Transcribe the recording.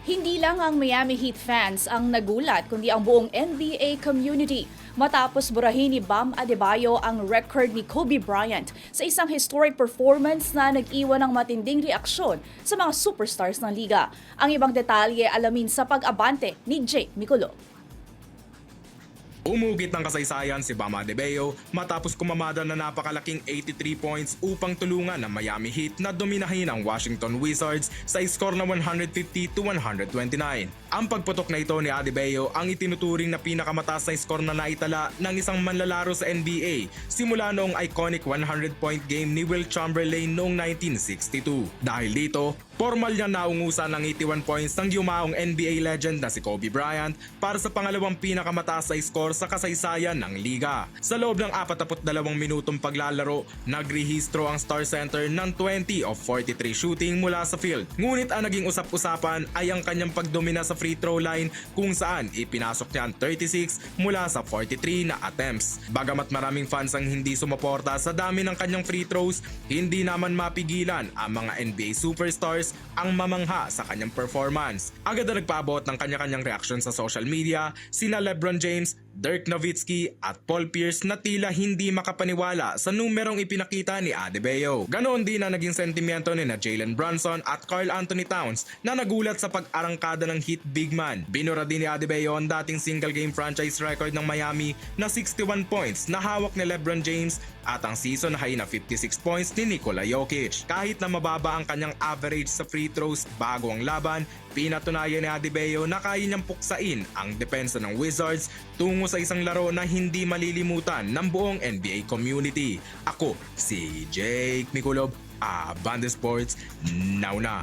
Hindi lang ang Miami Heat fans ang nagulat kundi ang buong NBA community matapos burahin ni Bam Adebayo ang record ni Kobe Bryant sa isang historic performance na nag-iwan ng matinding reaksyon sa mga superstars ng liga. Ang ibang detalye alamin sa pag-abante ni Jake Miculo. Umugit ng kasaysayan si Bam Adebayo matapos kumamada na napakalaking 83 points upang tulungan ng Miami Heat na dominahin ang Washington Wizards sa score na 150-129. Ang pagputok na ito ni Adebayo ang itinuturing na pinakamataas na score na naitala ng isang manlalaro sa NBA simula noong iconic 100-point game ni Wilt Chamberlain noong 1962. Dahil dito, formal niya naungusan ng 81 points ng yumaong NBA legend na si Kobe Bryant para sa pangalawang pinakamataas na score sa kasaysayan ng liga. Sa loob ng 42 minutong paglalaro, nagrehistro ang Star Center ng 20 of 43 shooting mula sa field. Ngunit ang naging usap-usapan ay ang kanyang pagdomina sa free throw line kung saan ipinasok niya ang 36 mula sa 43 na attempts. Bagamat maraming fans ang hindi sumuporta sa dami ng kanyang free throws, hindi naman mapigilan ang mga NBA superstars ang mamangha sa kanyang performance. Agad na nagpaabot ng kanya-kanyang reaksyon sa social media sina LeBron James, Dirk Nowitzki at Paul Pierce na tila hindi makapaniwala sa numerong ipinakita ni Adebayo. Ganoon din ang naging sentimiento ni Jalen Brunson at Karl Anthony Towns na nagulat sa pag-arangkada ng Heat big man. Binura din ni Adebayo ang dating single game franchise record ng Miami na 61 points na hawak ni LeBron James at ang season high na 56 points ni Nikola Jokic. Kahit na mababa ang kanyang average sa free throws bago ang laban, pinatunayan ni Adebayo na kaya niyang puksain ang depensa ng Wizards tungo sa isang laro na hindi malilimutan ng buong NBA community. Ako si Jake Miculo, Abante Sports, now na!